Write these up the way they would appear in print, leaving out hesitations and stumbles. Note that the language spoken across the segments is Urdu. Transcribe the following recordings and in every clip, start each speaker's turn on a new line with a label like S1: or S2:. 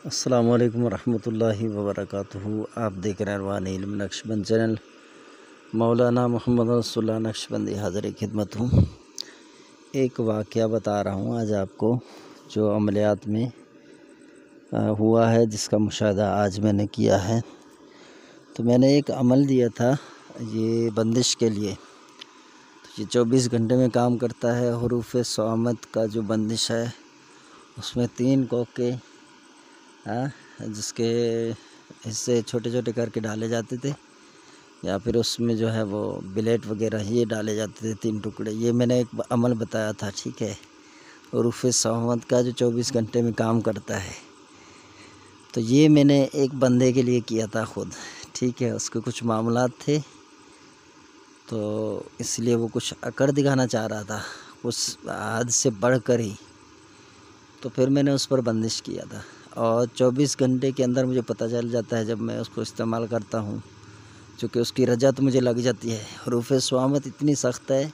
S1: السلام علیکم ورحمۃ اللہ وبرکاتہ۔ آپ دیکھ رہے ہیں روان علم نقشبند چینل۔ مولانا محمد رسول اللہ نقشبندی حاضر خدمت ہوں۔ ایک واقعہ بتا رہا ہوں آج آپ کو، جو عملیات میں ہوا ہے، جس کا مشاہدہ آج میں نے کیا ہے۔ تو میں نے ایک عمل دیا تھا یہ بندش کے لیے، یہ 24 گھنٹے میں کام کرتا ہے۔ حروف صامت کا جو بندش ہے، اس میں 3 کوکے جس کے حصے چھوٹے چھوٹے کر کے ڈالے جاتے تھے، یا پھر اس میں جو ہے وہ بلیٹ وغیرہ یہ ڈالے جاتے تھے 3 ٹکڑے۔ یہ میں نے ایک عمل بتایا تھا، ٹھیک ہے، حروف صامت کا جو 24 گھنٹے میں کام کرتا ہے۔ تو یہ میں نے ایک بندے کے لیے کیا تھا خود، ٹھیک ہے۔ اس کے کچھ معاملات تھے، تو اس لیے وہ کچھ اکڑ دکھانا چاہ رہا تھا، کچھ حد سے بڑھ کر ہی۔ تو پھر میں نے اس پر بندش کیا تھا، اور 24 گھنٹے کے اندر مجھے پتہ چل جاتا ہے جب میں اس کو استعمال کرتا ہوں، چونکہ اس کی رجعت مجھے لگ جاتی ہے۔ حروف صامت اتنی سخت ہے،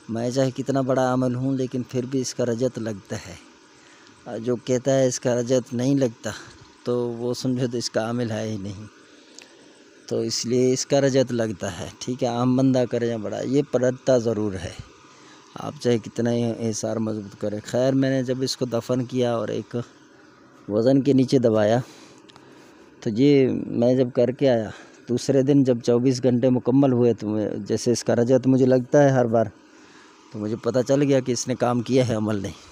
S1: میں چاہے کتنا بڑا عمل ہوں لیکن پھر بھی اس کا رجعت لگتا ہے۔ جو کہتا ہے اس کا رجعت نہیں لگتا تو وہ سمجھو تو اس کا عامل ہے ہی نہیں۔ تو اس لیے اس کا رجعت لگتا ہے، ٹھیک ہے۔ عام بندہ کرے یا بڑا، یہ پڑھتا ضرور ہے، آپ چاہے کتنا ہی احسار مضبوط کرے۔ خیر، میں نے جب اس کو دفن کیا اور ایک وزن کے نیچے دبایا، تو یہ میں جب کر کے آیا، دوسرے دن جب 24 گھنٹے مکمل ہوئے، تو جیسے اس کا رجعت مجھے لگتا ہے ہر بار، تو مجھے پتہ چل گیا کہ اس نے کام کیا ہے، عمل نہیں۔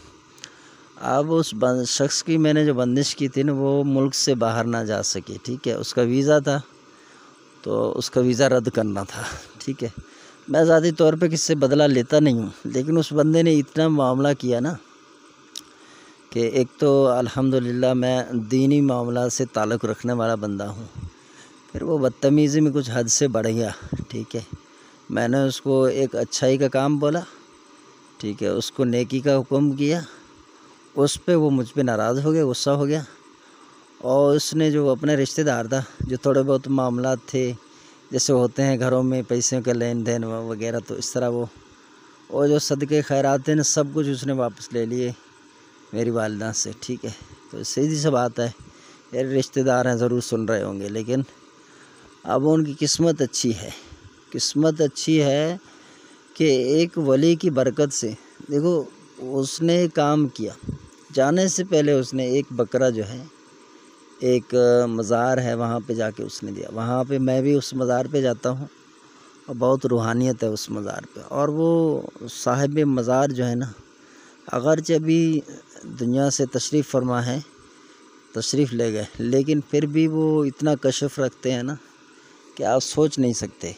S1: اب اس شخص کی میں نے جو بندش کی تھی نا، وہ ملک سے باہر نہ جا سکے، ٹھیک ہے۔ اس کا ویزا تھا، تو اس کا ویزا رد کرنا تھا، ٹھیک ہے۔ میں ذاتی طور پہ کس سے بدلہ لیتا نہیں ہوں، لیکن اس بندے نے اتنا معاملہ کیا نا کہ ایک تو الحمدللہ میں دینی معاملات سے تعلق رکھنے والا بندہ ہوں، پھر وہ بدتمیزی میں کچھ حد سے بڑھ گیا، ٹھیک ہے۔ میں نے اس کو ایک اچھائی کا کام بولا، ٹھیک ہے، اس کو نیکی کا حکم کیا، اس پہ وہ مجھ پہ ناراض ہو گیا، غصہ ہو گیا، اور اس نے جو اپنے رشتہ دار تھا، جو تھوڑے بہت معاملات تھے جیسے ہوتے ہیں گھروں میں پیسوں کا لین دین وغیرہ، تو اس طرح وہ جو صدقے خیرات ہیں نا، سب کچھ اس نے واپس لے لیے میری والدہ سے، ٹھیک ہے۔ تو سیدھی سی بات ہے، میرے رشتہ دار ہیں، ضرور سن رہے ہوں گے، لیکن اب ان کی قسمت اچھی ہے، قسمت اچھی ہے کہ ایک ولی کی برکت سے، دیکھو اس نے کام کیا، جانے سے پہلے اس نے ایک بکرا جو ہے، ایک مزار ہے وہاں پہ جا کے اس نے دیا۔ وہاں پہ میں بھی اس مزار پہ جاتا ہوں، اور بہت روحانیت ہے اس مزار پہ۔ اور وہ صاحب مزار جو ہے نا، اگرچہ ابھی دنیا سے تشریف فرما ہے، تشریف لے گئے، لیکن پھر بھی وہ اتنا کشف رکھتے ہیں نا کہ آپ سوچ نہیں سکتے۔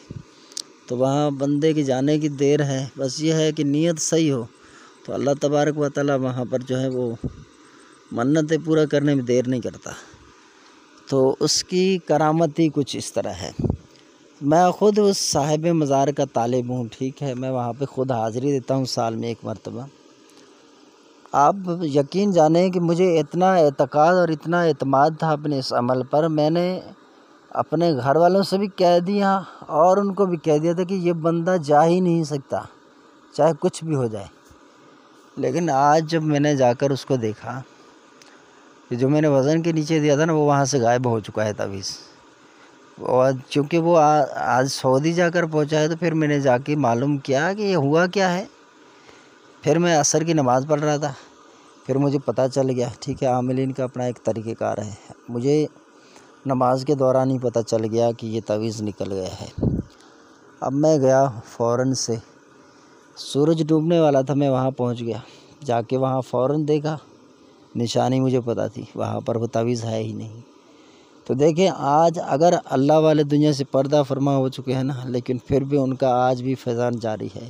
S1: تو وہاں بندے کی جانے کی دیر ہے، بس یہ ہے کہ نیت صحیح ہو تو اللہ تبارک و تعالی وہاں پر جو ہے وہ منتیں پورا کرنے میں دیر نہیں کرتا۔ تو اس کی کرامت ہی کچھ اس طرح ہے۔ میں خود اس صاحب مزار کا طالب ہوں، ٹھیک ہے، میں وہاں پہ خود حاضری دیتا ہوں سال میں 1 مرتبہ۔ آپ یقین جانیں کہ مجھے اتنا اعتقاد اور اتنا اعتماد تھا اپنے اس عمل پر، میں نے اپنے گھر والوں سے بھی کہہ دیا اور ان کو بھی کہہ دیا تھا کہ یہ بندہ جا ہی نہیں سکتا، چاہے کچھ بھی ہو جائے۔ لیکن آج جب میں نے جا کر اس کو دیکھا کہ جو میں نے وزن کے نیچے دیا تھا نا، وہ وہاں سے غائب ہو چکا ہے تعویذ۔ اور چونکہ وہ آج سعودی جا کر پہنچا ہے، تو پھر میں نے جا کے معلوم کیا کہ یہ ہوا کیا ہے۔ پھر میں عصر کی نماز پڑھ رہا تھا، پھر مجھے پتہ چل گیا، ٹھیک ہے، عاملین کا اپنا ایک طریقہ کار ہے۔ مجھے نماز کے دوران ہی پتہ چل گیا کہ یہ تعویذ نکل گیا ہے۔ اب میں گیا فوراً سے، سورج ڈوبنے والا تھا، میں وہاں پہنچ گیا، جا کے وہاں فوراً دیکھا، نشانی مجھے پتہ تھی، وہاں پر وہ تعویذ ہے ہی نہیں۔ تو دیکھیں، آج اگر اللہ والے دنیا سے پردہ فرما ہو چکے ہیں نا، لیکن پھر بھی ان کا آج بھی فیضان جاری ہے۔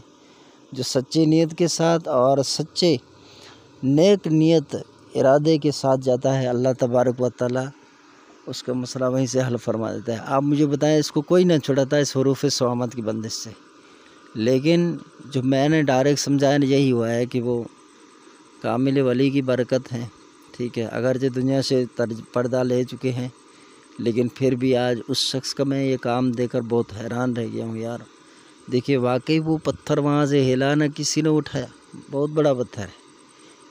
S1: جو سچی نیت کے ساتھ اور سچے نیک نیت ارادے کے ساتھ جاتا ہے، اللہ تبارک و تعالی اس کا مسئلہ وہیں سے حل فرما دیتا ہے۔ آپ مجھے بتائیں، اس کو کوئی نہ چھڑاتا اس حروف صامت کی بندش سے، لیکن جو میں نے ڈائریکٹ سمجھایا یہی ہوا ہے کہ وہ کامل ولی کی برکت ہے، ٹھیک ہے۔ اگرچہ دنیا سے پردہ لے چکے ہیں، لیکن پھر بھی آج اس شخص کا میں یہ کام دیکھ کر بہت حیران رہ گیا ہوں یار۔ دیکھیے، واقعی وہ پتھر وہاں سے ہلا نہ کسی نے اٹھایا، بہت بڑا پتھر ہے،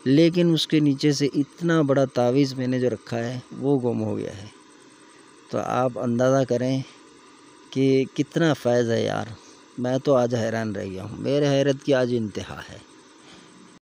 S1: لیکن اس کے نیچے سے اتنا بڑا تعویذ میں نے جو رکھا ہے وہ گم ہو گیا ہے۔ تو آپ اندازہ کریں کہ کتنا فیض ہے یار، میں تو آج حیران رہ گیا ہوں، میرے حیرت کی آج انتہا ہے۔